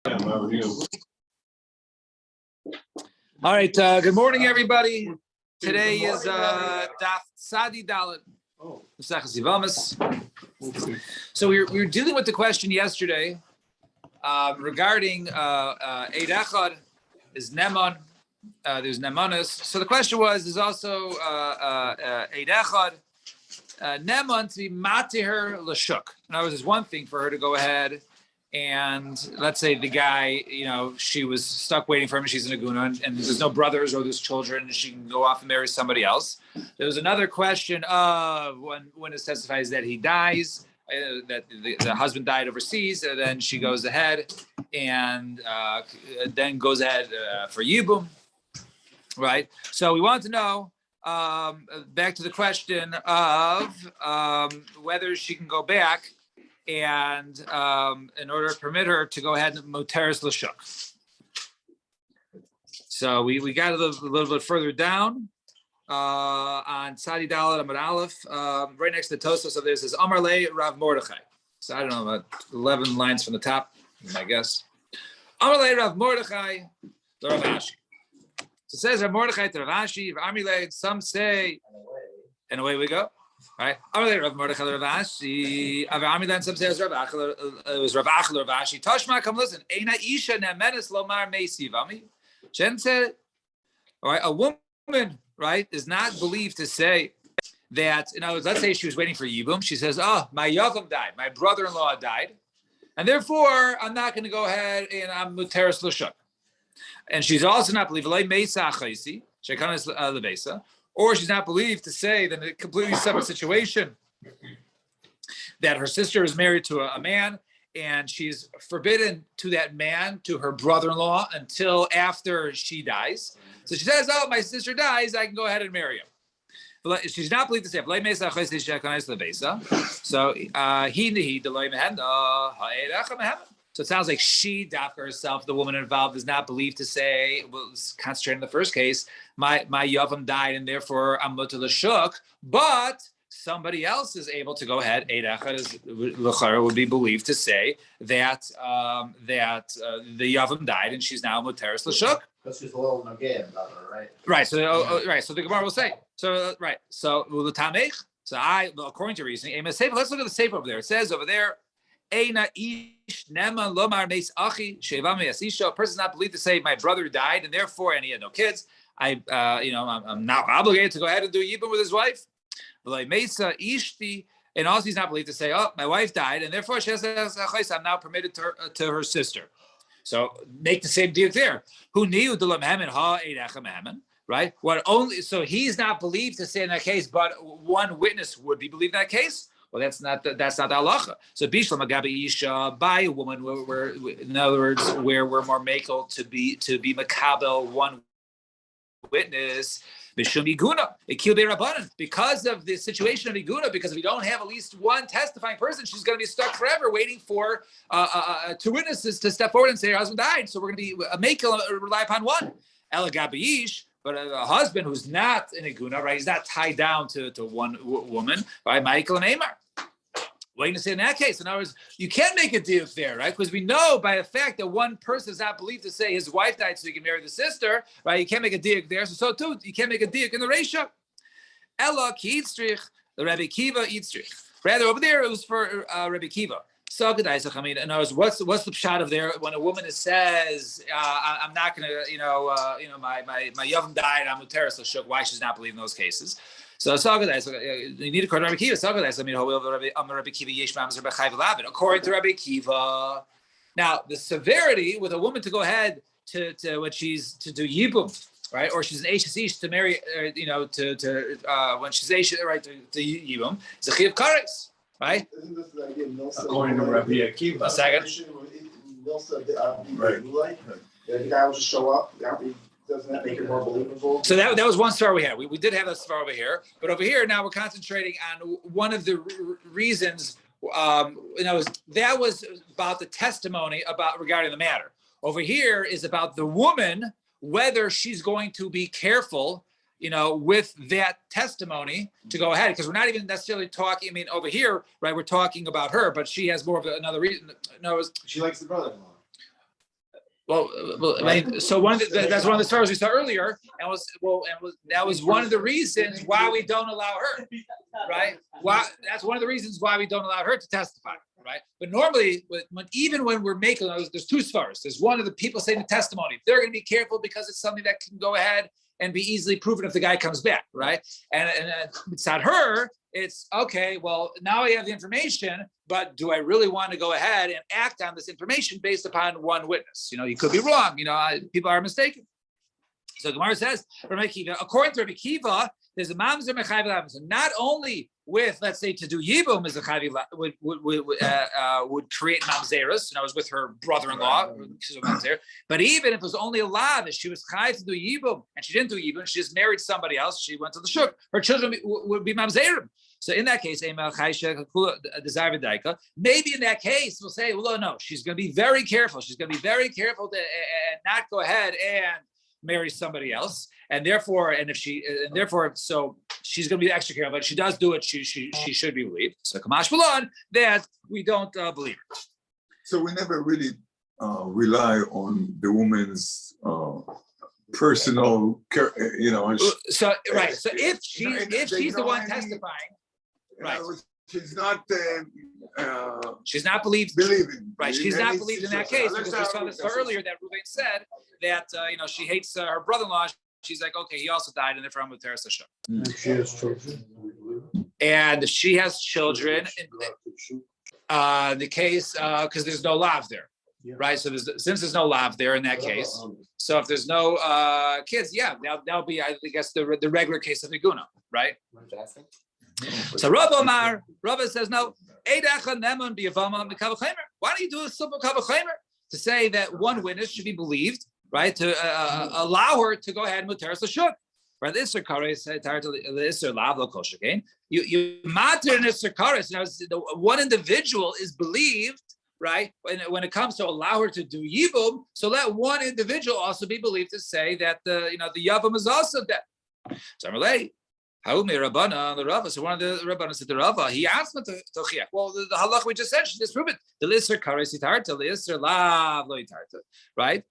All right, good morning, everybody. Today is Daf Sadi Dalet. So we were dealing with the question yesterday regarding Eid Echad is Neman. There's Nemanis. So the question was, there's also Eid Echad Neman to be Matihar Lashuk. In other words, there's one thing for her to go ahead and let's say the guy, she was stuck waiting for him. She's in a guna, and there's no brothers or there's children, and she can go off and marry somebody else. There was another question of when it testifies that he dies, that the husband died overseas, and then she goes ahead and then goes ahead for Yibum, right? So we want to know, back to the question of whether she can go back and in order to permit her to go ahead and moteres l'shuk. So we got a little bit further down on Sadi Dalet Amud Aleph, right next to the Tosfos of this is Amar Le Rav Mordechai. So I don't know, about 11 lines from the top, I guess. Amar Le Rav Mordechai Rav Ashi. So it says Rav Mordechai to Rav Ashi, Amar, some say, and away we go. Right? Rav Mordechai Rav Ashi. Amilan some say it was Rav Achel Rav Ashi. Tashma, come listen. Eina isha nemenes lomar meisiv. Shen said, all right, a woman, right, is not believed to say that. Let's say she was waiting for Yibum. She says, my yavam died, my brother-in-law died, and therefore I'm not going to go ahead and I'm muteres l'shuk. And she's also not believed or she's not believed to say that in a completely separate situation that her sister is married to a man and she's forbidden to that man, to her brother-in-law, until after she dies. So she says, my sister dies, I can go ahead and marry him. But she's not believed to say, so it sounds like she, Dafka herself, the woman involved, is not believed to say, concentrating on the first case, my Yavam died and therefore I'm mutar l'shuk, but somebody else is able to go ahead, Eid Echad would be believed to say that the Yavam died and she's now muteres l'shuk. Because she's a little nagay about her, right? Right. So, right. So the Gemara will say. So, right. So, according to reasoning, let's look at the sefer over there. It says over there, Eina ish neman lomar meis achi sheva meis isha. A person is not believed to say my brother died and therefore, and he had no kids. I'm not obligated to go ahead and do yibum with his wife. Meisa ishti, and also he's not believed to say, my wife died and therefore she has I'm now permitted to her sister. So make the same deal there. Who knew the lamhamen ha eidachem, right? So he's not believed to say in that case, but one witness would be believed in that case. Well, that's not the halacha. So bishlam agabi isha, by a woman, where in other words, where we're more makel to be makabel one witness. Bishum iguna, ikil be'rabanan. Because of the situation of iguna, because if we don't have at least one testifying person, she's going to be stuck forever waiting for two witnesses to step forward and say her husband died. So we're going to be a makel, rely upon one. Elagabi ish. But a husband who's not in a guna, right? He's not tied down to one woman, right? Michael and Amar. What are you going to say in that case? In other words, you can't make a deal there, right? Because we know by the fact that one person is not believed to say his wife died so he can marry the sister, right? You can't make a deal there. So too, you can't make a deal in the Reisha. Ella ki yitzrich, the Rabbi Kiva yitzrich. Rather, over there, it was for Rabbi Kiva. So good, Isaac. I mean, in other words, what's the pshat of there when a woman says, "I'm not going to, my yavam died, I'm muteres l'shuk." Why she's not believing those cases? So good, Isaac. You need to quote Rabbi Kiva. So good, Isaac. I mean, Rabbi Kiva yesh ma'aser b'chayv l'avin. According to Rabbi Kiva, now the severity with a woman to go ahead to when she's to do yibum, right, or she's an ish to marry, when she's ish, right, to yibum, is a chiyav kares. Right? Isn't this the idea of Milsa? According to Rabbi Akiva. A second. Milsa, the guy will just show up. Doesn't that make it more believable? So that was one star we had. We did have that star over here, but over here now we're concentrating on one of the reasons. That was about the testimony regarding the matter. Over here is about the woman, whether she's going to be careful with that testimony to go ahead, because we're not even necessarily talking, over here, right, we're talking about her, but she has more of another reason. No, she likes the brother-in-law. I mean, so that's one of the stars we saw earlier, and that was one of the reasons why we don't allow her, right? That's one of the reasons why we don't allow her to testify, right? But normally, even when we're making there's two stars. There's one of the people saying the testimony. They're going to be careful because it's something that can go ahead and be easily proven if the guy comes back, right? And it's not her. It's okay. Well, now I have the information, but do I really want to go ahead and act on this information based upon one witness? You could be wrong. People are mistaken. So Gemara says, according to Rabbi Kiva, there's a mamzer mechayiv lav. So not only with, let's say, to do yibum is a chayiv would create mamzerus. I was with her brother-in-law, but even if it was only a lav, if she was chayiv to do yibum and she didn't do yibum, she just married somebody else. She went to the shuk. Her children would be mamzerim. So in that case, maybe in that case, we'll say, well, no, she's going to be very careful. She's going to be very careful to and not go ahead and marry somebody else, and therefore, so she's going to be extra careful. But if she does do it, she should be believed. So Kamash Balon, that we don't believe her. So we never really rely on the woman's personal, So right. So if she's the one testifying, right? She's not. She's not believed. Believing. Right. She's not believed in that case because we saw this earlier that Ruvain said that she hates her brother-in-law. She's like, okay, he also died, and therefore I'm with Teres Hashem. She has children. And she has children. The case because there's no lav there, right? So since there's no lav there in that case, so if there's no kids, that'll be I guess the regular case of Iguna, right? So Rava says no. Why don't you do a simple kavachemer to say that one witness should be believed, right? To allow her to go ahead and muteres l'shuk. Right? The Isser Kares, the Isser Lav Lo Kol Shekain. You matter in Isser Kares. Now, one individual is believed, right? When it comes to allow her to do yibum, so let one individual also be believed to say that the yavam is also dead. So I'm like, how may Rabbana the Rava? So one of the Rabbanas said to Rava, he asked me to chiach. Well, the halach we just said, she just proved it. The Isser Kares Yitarta, the Isser Lav Lo Yitarta, right?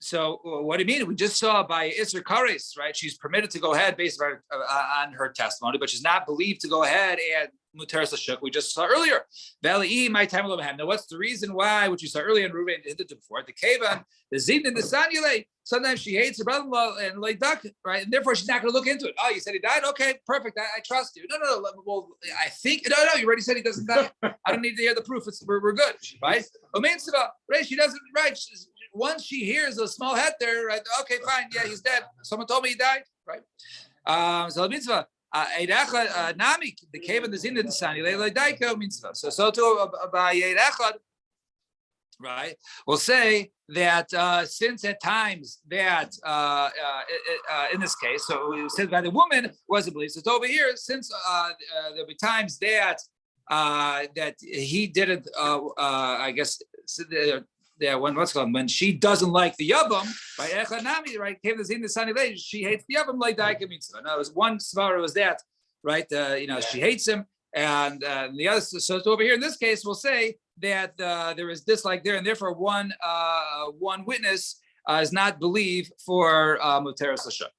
So what do you mean? We just saw by Isser Kares, right? She's permitted to go ahead based on her testimony, but she's not believed to go ahead and muteres l'shuk. We just saw earlier. Now, what's the reason why? Which you saw earlier in Ruvain did it before. The Kevan, the Zin and the Sanyale. Sometimes she hates her brother-in-law and Leidak, right? And therefore she's not going to look into it. Oh, you said he died? Okay, perfect. I trust you. No. Well, I think no. You already said he doesn't die. I don't need to hear the proof. We're good, right? Right? She doesn't. Right? Once she hears a small head there, right? Okay, fine. Yeah, he's dead. Someone told me he died, right? So the mitzvah. Namik, the cave and the zin of the sani, like daika mitzvah. So too by Echad, right? We'll say that since at times that in this case, so we said by the woman wasn't believed. So it's over here, since there'll be times that that he didn't, I guess. When she doesn't like the yavam, by Echanami, right? She hates the yavam like daika mitzvah. Now, one svara was that, right? She hates him, and the other. So it's over here in this case, we'll say that there is dislike there, and therefore one witness is not believed for muteres l'shuk.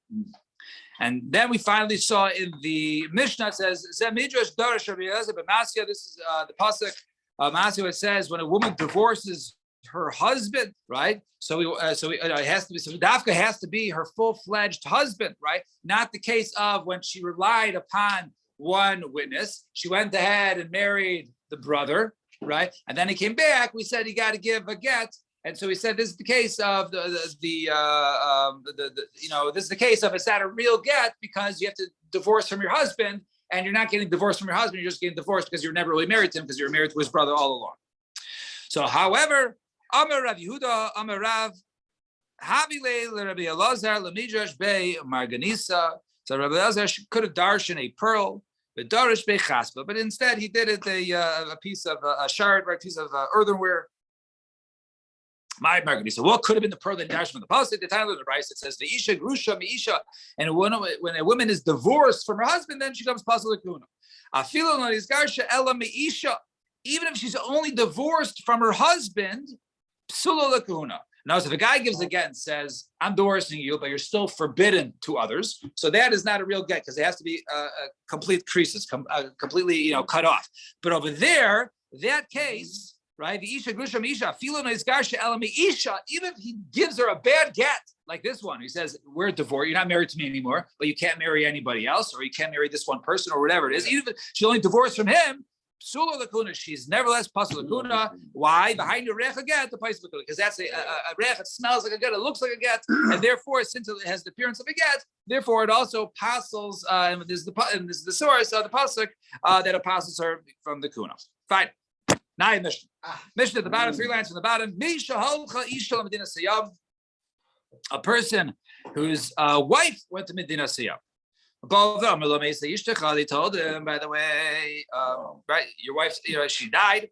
And then we finally saw in the Mishnah it says Midrash Darash Rabbi Eliezer ben Masya. This is the pasuk Masya. It says when a woman divorces her husband, right? So it has to be. So Dafka has to be her full-fledged husband, right? Not the case of when she relied upon one witness. She went ahead and married the brother, right? And then he came back. We said he got to give a get, and so he said this is the case of this is the case of it's not a real get because you have to divorce from your husband, and you're not getting divorced from your husband. You're just getting divorced because you're never really married to him because you were married to his brother all along. So, however. Amar Rav Yehuda, Amar Rav, Havile Rabbi Elazar, Lamidrash Bey Marganisa. So Rabbi Elazar could have darshan a pearl, but darish Bey Chaspa, but instead he did it a piece of a shard, right, a piece of earthenware. My Marganisa. What could have been the pearl that darshan from the pasuk? The title of the Bryce it says the Isha Grusha Meisha, and when a woman is divorced from her husband, then she comes pasuk Kuna. Afilo Nalizgarsha Ela Meisha. Even if she's only divorced from her husband. Psula lakuna. Now, if a guy gives a get and says, I'm divorcing you, but you're still forbidden to others, so that is not a real get because it has to be a complete creases, completely cut off. But over there, that case, right? The Isha Grusham Isha, Isha, even if he gives her a bad get, like this one, he says, we're divorced, you're not married to me anymore, but you can't marry anybody else, or you can't marry this one person, or whatever it is. Even if she only divorced from him, Psula lakuna, she's nevertheless pasul lakuna. Why? Behind the recha get the pasul lakuna, because that's a rech. It smells like a get. It looks like a get, and therefore, since it has the appearance of a get, therefore it also passes. And this is the source of the pasuk that it passes her from the kuna. Fine. Now Mishnah. Mishnah at the bottom, 3 lines from the bottom. A person whose wife went to Medina Siyam. Both of them, they told him, by the way, right, your wife, she died.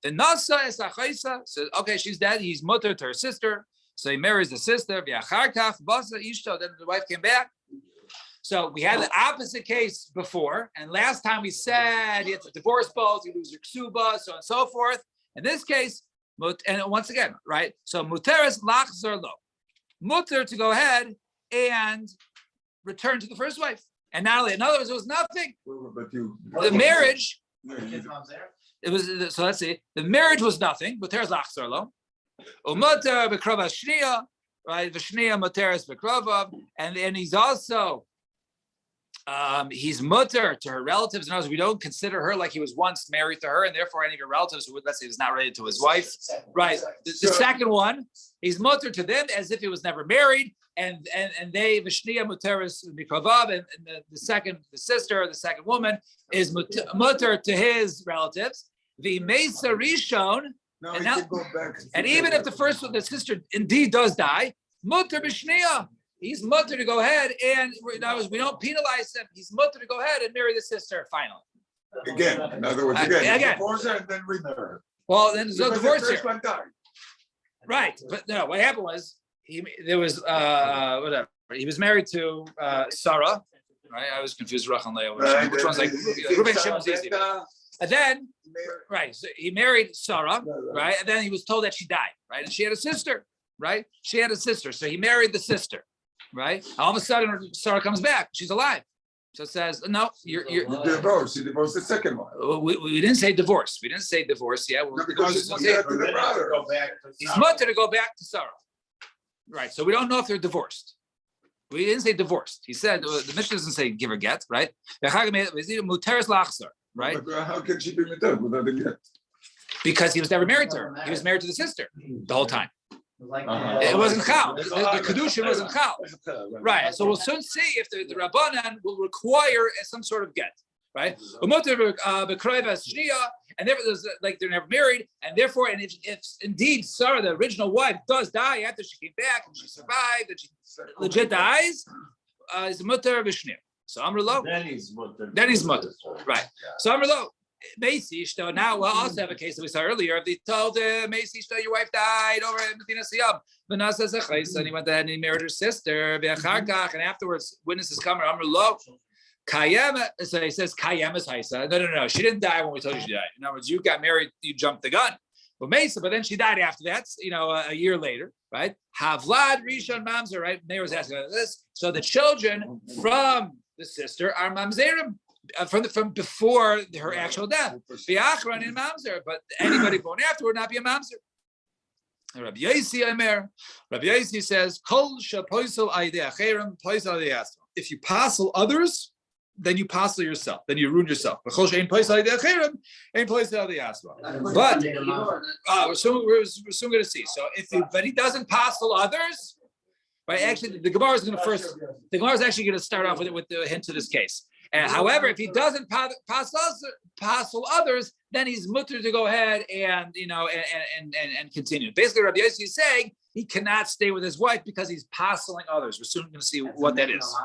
The Nasa is Achaisa says, okay, she's dead. He's mutter to her sister. So he marries the sister. Then the wife came back. So we had the opposite case before. And last time we said he had to divorce both, you lose your ksuba, so on and so forth. In this case, and once again, right? So muteris lachzor lo. Mutter to go ahead and return to the first wife. And not only, in other words, it was nothing. The marriage, it was, so let's see, the marriage was nothing, muteris lachzor lo. Umuter bekrova shnia, right? V'shnia muteris bekrova. And then he's also, he's mutter to her relatives. In other words, we don't consider her like he was once married to her, and therefore any of her relatives who would, let's say, was not related to his wife. Right. The second one, he's mutter to them as if he was never married, and they v'shnia muteris mikravav, and the second, the sister, the second woman is mutter to his relatives. The mesa rishon, and even if the first one, the sister indeed does die, mutter b'shnia. He's mutter to go ahead and we don't penalize him. He's mutter to go ahead and marry the sister finally. Again, in other words, again. Divorce her and then remarry. Well, then there's no divorce here. One died. Right, but no. What happened was whatever. He was married to Sarah. Right, I was confused. Rachel and Leah. Which one's like Reuben Shimon's easy. And then, right, so he married Sarah. Right, and then he was told that she died. Right, and she had a sister. Right, she had a sister, so he married the sister. Right. All of a sudden, Sarah comes back. She's alive. So it says, no, you're divorced. She divorced the second one. We didn't say divorce. We didn't say divorce. Yeah. No, because he's mutter to the brother. He's mutter to go back to Sarah. Right. So we don't know if they're divorced. We didn't say divorced. He said the Mishnah doesn't say give or get. Right. Right. How can she be mutter without a get? Because he was never married to her. He was married to the sister the whole time. It wasn't chal. The kedushin wasn't chal. Right. So we'll soon see if the Rabbanan will require some sort of get. Right. And therefore, like they're never married, and therefore, and if indeed Sarah, the original wife, does die after she came back and she survived and she legit dies, is mutter b'shnia. So Amr Lo. Then he's mutter. Right. So Amr Lo. Macy, now we'll also have a case that we saw earlier. They told Macy, your wife died over in Medina Siyam. And he went ahead and he married her sister. And afterwards, witnesses come. Amr Lo. Kayem. So he says Kayem is Haisa. No. She didn't die when we told you she died. In other words, you got married, you jumped the gun. But Macy, but then she died after that. A year later, right? Havlad Rishon Mamzer. Right? Mayor was asking about this. So the children from the sister are Mamzerim. From before her actual death, but anybody born after would not be a mamzer. Rabbi Yosi says, if you passel others, then you passel yourself, then you ruin yourself. But we're soon going to see. So but he doesn't passel others, right? Actually, the Gemara is actually going to start off with the hint to this case. However, if he doesn't passel others, then he's mutter to go ahead and and continue. Basically, Rabbi Yossi is saying he cannot stay with his wife because he's passeling others. We're soon going to see what that is,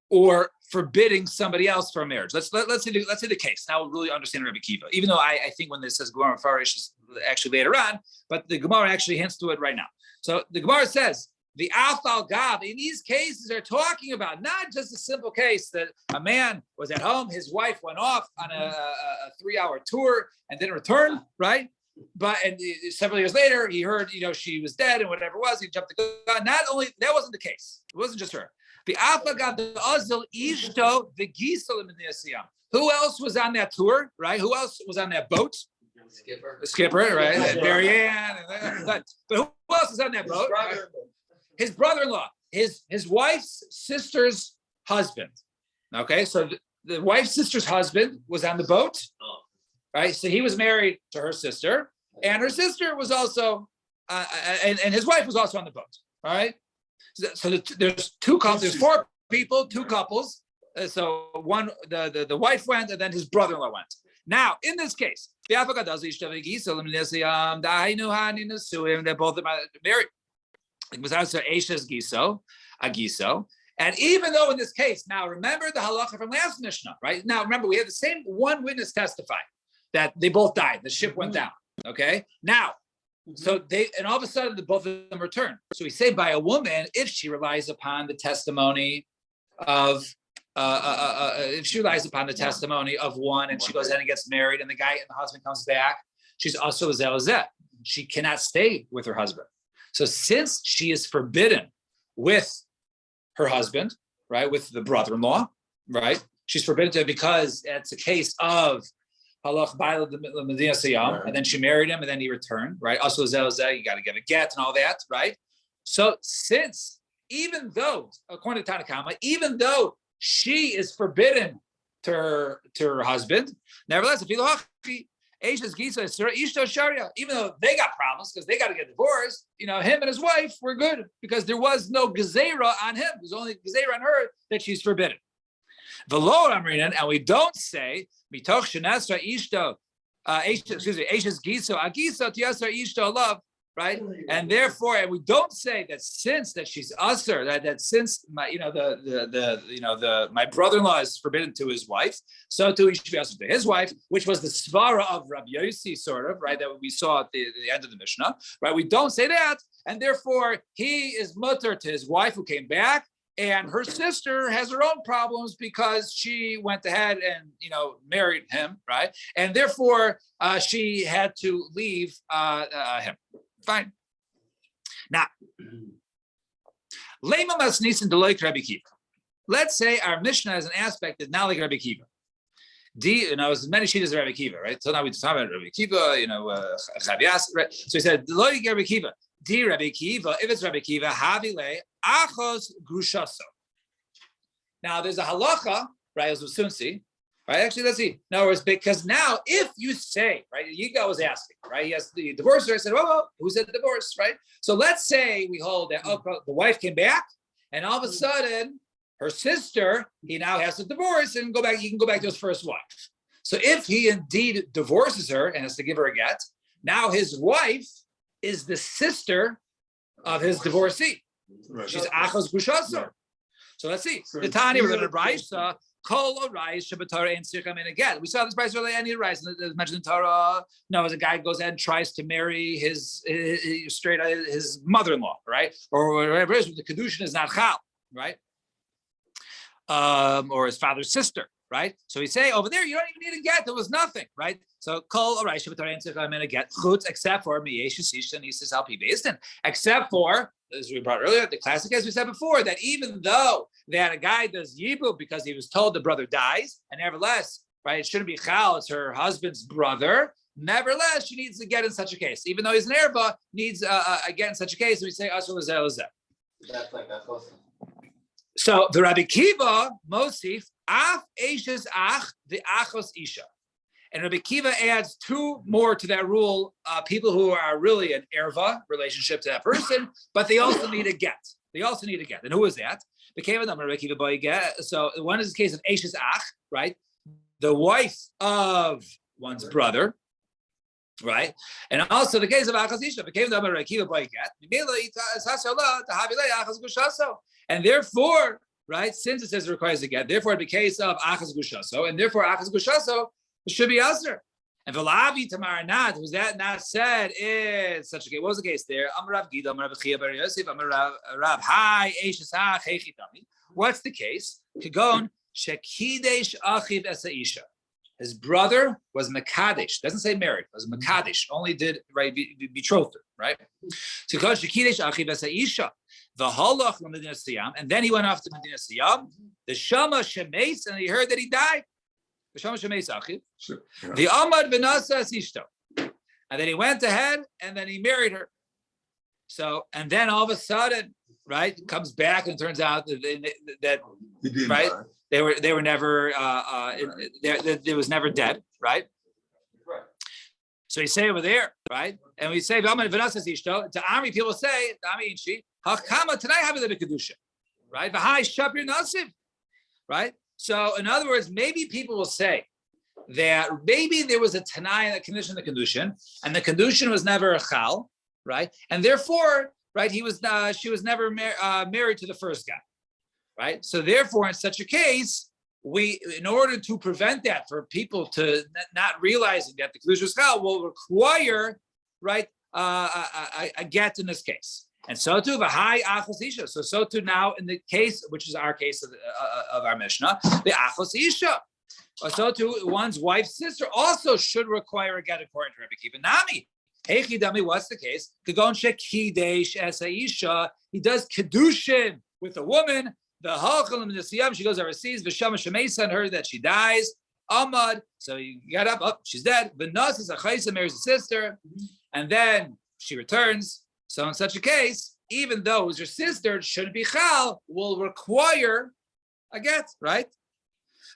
or forbidding somebody else from marriage. Let's see the case. Now we'll really understand Rabbi Kiva. Even though I think when this says Gemara Farish is actually later on, but the Gemara actually hints to it right now. So the Gemara says, the Afal Gav, in these cases, are talking about not just a simple case that a man was at home, his wife went off on a 3-hour tour and didn't return, right? and several years later, he heard, she was dead and whatever it was, he jumped the gun. Not only, that wasn't the case. It wasn't just her. Who else was on that tour, right? Who else was on that boat? The skipper, right? And Marianne. But who else was on that boat? His brother-in-law, his wife's sister's husband. Okay, so the wife's sister's husband was on the boat, right? So he was married to her sister, and her sister was also, and his wife was also on the boat. All right. So there's two couples. There's four people, two couples. So one, the wife went, and then his brother-in-law went. Now, in this case, they're both married. And even though in this case, now remember the halacha from last Mishnah, right? Now remember, we had the same one witness testify that they both died. The ship went down. Okay. Now, so and all of a sudden, both of them return. So we say by a woman, if she relies upon the testimony of, one, and she goes in and gets married, and the husband comes back, she's also zelazet. She cannot stay with her husband. So since she is forbidden with her husband, right, with the brother-in-law, right, she's forbidden to, because it's a case of halach ba'al l'medina siyam, and then she married him, and then he returned, right? Also zelazet, you got to give a get and all that, right? So since, even though, according to Tanakama, even though she is forbidden to her husband, nevertheless, if even though they got problems because they got to get divorced, him and his wife were good because there was no gezerah on him. There's only gezerah on her that she's forbidden. V'lo amrinan, and we don't say mitoch shenasra ishto, eshes giso agiso tiasra ishto love, right? And therefore, and we don't say that since that she's usher, that since my my brother-in-law is forbidden to his wife, so too he should be usher to his wife, which was the svara of Rabbi Yossi, sort of, right? That we saw at the end of the Mishnah, right? We don't say that, and therefore he is mutter to his wife who came back, and her sister has her own problems because she went ahead and married him, right? And therefore she had to leave him. Fine. Now, let's say our Mishnah has an aspect that's not like Rabbi Kiva. As many sheets of Rabbi Kiva, right? So now we talk about Rabbi Kiva, Chavias, right? So he said, Rabbi Kiva. Rabbi Kiva, if it's Rabbi Kiva, Havile achos grushaso. Now there's a halacha, right? As we'll soon see, right? Actually, let's see. In other words, because now if you say, right, Yigal was asking, right? He asked the divorcer. I said, well, who said divorce, right? So let's say we hold that the wife came back, and all of a sudden her sister, he now has to divorce and go back. He can go back to his first wife. So if he indeed divorces her and has to give her a get, now his wife is the sister of his divorcee. Right. She's achos grushaso. Right. So let's see. The Tanya we're going to Brisa. Kol arais shabatar and sirkam in again. We saw this Brisa earlier. Any arais mentioned in Torah. No, as a guy goes ahead and tries to marry his mother-in-law, right, or whatever it is. The kedushin is not chal, right, or his father's sister. Right, so we say over there you don't even need a get. There was nothing, right? So kol arais shabatar and sirkam in a get chutz, except for miyeshu sishta nisis al pi beistin, except for, as we brought earlier, the classic, as we said before, that even though that a guy does yibum because he was told the brother dies, and nevertheless, right, it shouldn't be chal, it's her husband's brother. Nevertheless, she needs to get in such a case, even though he's an erba, needs a get in such a case. We say asur l'zeh. That's like that close. So the Rabbi Kiva Mosif af eishes ach the achos isha. And Rabbi Kiva adds two more to that rule, people who are really an erva relationship to that person, but they also need a get. They also need a get. And who is that? So one is the case of Eishes Ach, right? The wife of one's brother, right? And also the case of Achas Isha. And therefore, right, since it says it requires a get, therefore it became case of Achas Gushaso, and therefore Achas Gushaso should be Aser. And Velavi Tamar Nat, was that not said? It's such a case. What was the case there? Amrav Gida, Amrav Chia Bar Yosef, Amrav Rab Hai Eishasach Heichitami. What's the case? Kagon Shekidesh Achiv Esa Isha. his brother was Mekadesh. Doesn't say married. Was Mekadesh. Only did right betrothed. Right. So called Shekidesh Achiv Isha. The halach Medina Siyam, and then he went off to Medina Siyam. The Shama Shemes, and he heard that he died. The Shama Shemes Achiv. The Amad Vinasa Ishto. And then he went ahead and then he married her. So, and then all of a sudden, right, comes back and turns out that right, they were never there was never dead, right? So you say over there, right, and we say to Ami people say Ami Inchi Hakama tonight have the kedusha, right? V'hai shapir nasiv, right? So in other words, maybe people will say that maybe there was a Tanai that conditioned the Kedushin, and the Kedushin was never a Chal, right? And therefore, right, she was never married to the first guy, right? So therefore, in such a case, in order to prevent that, for people to not realizing that the Kedushin was Chal, will require, right, a get in this case. And so too, v'hai achos isha. So too now in the case, which is our case of our Mishnah, the achos isha. So too, one's wife's sister also should require a get according to Rabbi Kiva. Nami, Heichidami, what's the case? Kagon shekidesh es isha. He does kedushin with a woman. The halchalim nesiyam. She goes overseas. V'shama shemesa and heard that she dies. Amad. So he got up. Oh, she's dead. V'nas is a chaysa, marries a sister, and then she returns. So in such a case, even though it was your sister, it shouldn't be chal. Will require a get, right?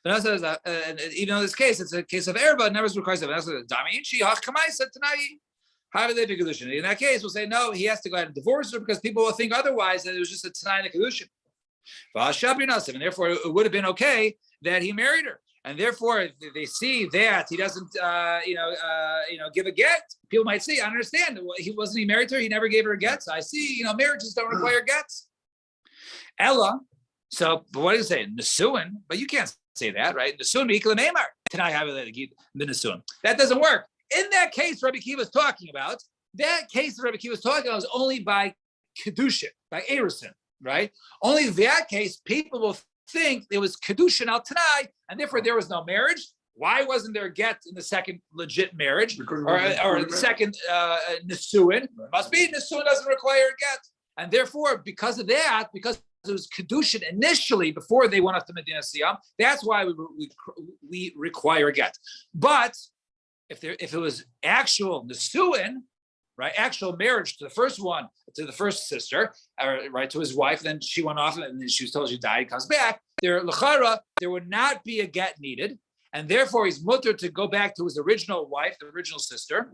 But even in this case, it's a case of erba, it never requires it. In that case, we'll say no, he has to go ahead and divorce her because people will think otherwise that it was just a tanai in the kedushin. And therefore, it would have been okay that he married her. And therefore, if they see that he doesn't, give a get, people might say, I understand. He married to her. He never gave her a get. So I see, marriages don't require gets. Ella. So, but what is it saying? Nesuin, but you can't say that, right? Nesuin v'ikla meimar. Tonight have the nesuin. That doesn't work. In that case, Rabbi Kiva was talking about, was only by kedushin, by erusin, right? Only that case, people will think it was kedushin al tanai, and therefore there was no marriage. Why wasn't there a get in the second legit marriage or the second nesuin? Must be nesuin doesn't require a get, and therefore because of that, because it was kedushin initially before they went off to Medina Siyam. That's why we require a get. But if it was actual nesuin, right, actual marriage to the first sister, right, to his wife, then she went off and then she was told she died. Comes back. There would not be a get needed, and therefore he's mutter to go back to his original wife, the original sister,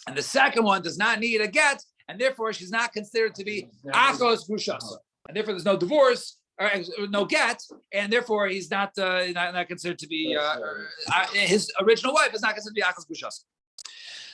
and the second one does not need a get, and therefore she's not considered to be achos grushasa. And therefore, there's no divorce or no get, and therefore he's not considered to be his original wife is not considered to be achos gushas.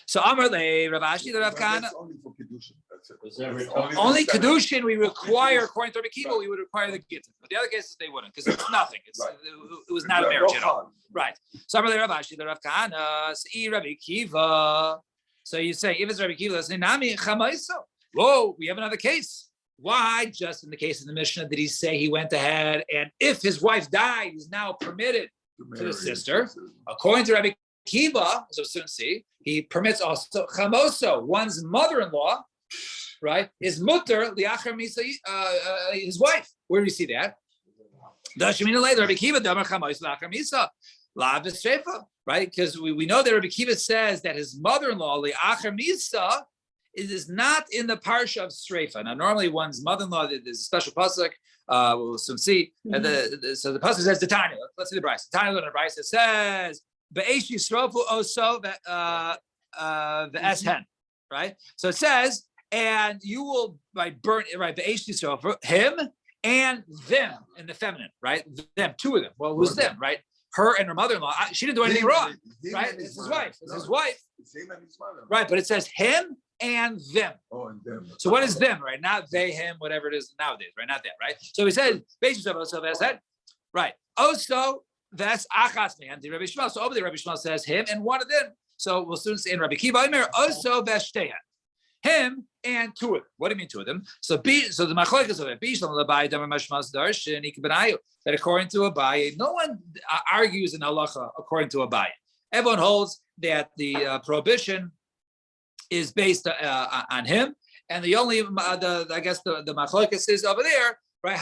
So Amar le Rav Ashi the Rav Kahana. Only for kedushin. That's it. Only kedushin we require according to Rabbi Kiva. We would require the get, but the other cases they wouldn't because it's nothing. It was not a marriage at all. Right. So Amar le Rav Ashi the Rav Kahana. See Rabbi Kiva. So you say if it's Rabbi Kiva, let's say Nami chamaiso. Whoa, we have another case. Why, just in the case of the Mishnah, did he say he went ahead and if his wife died, he's now permitted to his sister? According to Rabbi Kiva, as we'll soon see, he permits also chamoso, one's mother-in-law, right, is mutter liachar misa, his wife. Where do you see that? Rabbi Kiva damar chamoso liachar misa, la b'streifa, right? Because we know that Rabbi Kiva says that his mother-in-law liachar misa. It is not in the parsha of Sreifa. Now, normally one's mother-in-law, there's a special pasuk. We'll soon see. So the pasuk says the Tanya. Let's see the Bryce. The Tanya in the Bryce says be'esh yisrofu oso the eshen. Right. So it says, and you will burn right be'esh yisrofu him and them in the feminine. Right. Them, two of them. Well, who's them? Right. Her and her mother-in-law. She didn't do anything wrong. Right. It's his wife. It's his wife. Right. But it says him and them. Oh, and them. So what is them, right? Not they, him, whatever it is nowadays, right? Not that, right? So he says, basically, right. Also, that's achas man, the Rabbi Shmuel. So over there, Rabbi Shmuel says him and one of them. So we'll soon see in Rabbi Kiva, also v'shteya. him and two of them. What do you mean two of them? So the machlokes of it, that according to Abaye, no one argues in halacha according to Abaye. Everyone holds that the prohibition is based on him, and the only I guess the machlokes is over there, right?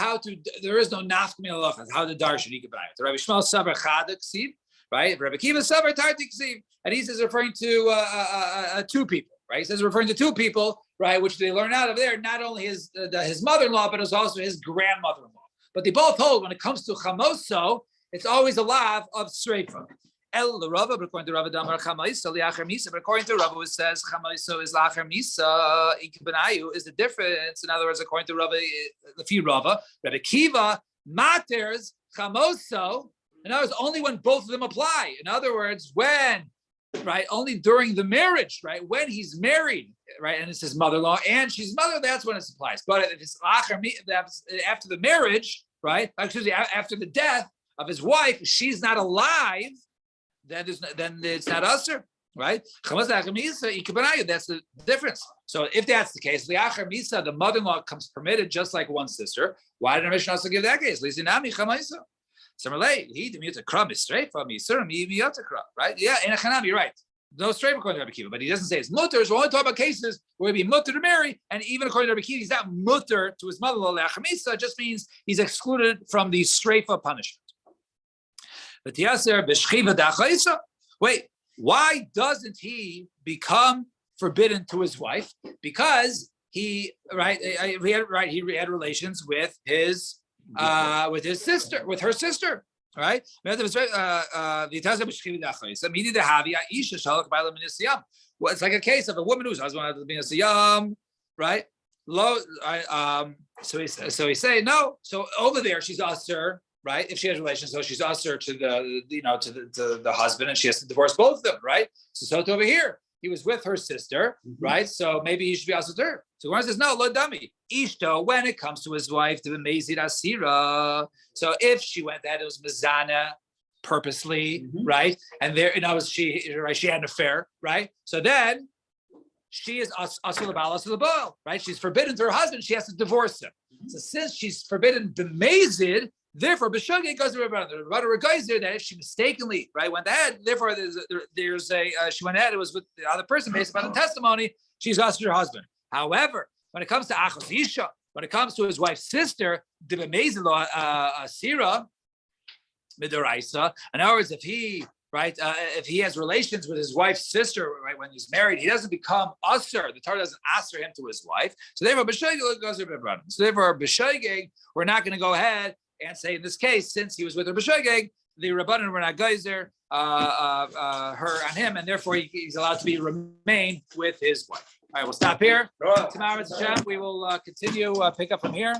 There is no nafkami halacha how to darshan ikabayit. The Rabbi Shmuel Savar Chada Ksiv, right? Rabbi Kiva Savar Tartik Ksiv, and he says referring to two people, right? He says referring to two people, right? Which they learn out of there, not only his mother-in-law, but it's also his grandmother-in-law. But they both hold when it comes to chamoso, it's always a lav of streifa. El Rava, but according to Rava Damar Chamaisa liachar misa, but according to Rava, it says Chamaisa is lachar misa. Ikbenayu is the difference. In other words, according to Rava, the Rava, Rabbi Kiva maters chamoso. In other words, only when both of them apply. In other words, only during the marriage, right? When he's married, right, and it's his mother-in-law and she's mother, that's when it applies. But if it's after the marriage, right? After the death of his wife, she's not alive. Then it's not usher, right? That's the difference. So if that's the case, the mother-in-law comes permitted just like one sister. Why did the Mishnah also give that case? Similarly, he demutes a crumb is straight from me, right? Yeah, in a chanam, you're right. No straight according to Rabbi Kiva, but he doesn't say it's mutter. So we're only talking about cases where he'd be mutter to marry, and even according to Rabbi Kiva, he's not mutter to his mother-in-law. It just means he's excluded from the streifa punishment. Wait, why doesn't he become forbidden to his wife? Because he had relations with his sister, with her sister, right? Well, it's like a case of a woman whose husband had to be a siyam, right? So he say no. So over there, she's usher, right? If she has relations, so she's usher to the husband, and she has to divorce both of them, right? So over here, he was with her sister, right? So maybe he should be usher to her. So one says no, lo dami ishto. When it comes to his wife, to the mezid asira. So if she went that, it was mezana purposely, right? And there, she had an affair, right? So then she is asur l'bal, right? She's forbidden to her husband. She has to divorce him. So since she's forbidden the mezid, therefore, B'shogeg goes to Rabbanan. The Rabbanan guys there that if she mistakenly went ahead, therefore she went ahead. It was with the other person based upon the testimony. She's also her husband. However, when it comes to Achos Isha, when it comes to his wife's sister, Dibamezilo Asira Midoraisa. In other words, if he has relations with his wife's sister, right, when he's married, he doesn't become usher. The Torah doesn't usher him to his wife. So therefore, B'shogeg goes to Rabbanan. So therefore, B'shogeg, we're not going to go ahead and say in this case, since he was with her b'shogeg, the Rabbanan were not geyser her on him, and therefore he's allowed to remain with his wife. All right, we'll stop here. Tomorrow, we will continue, pick up from here.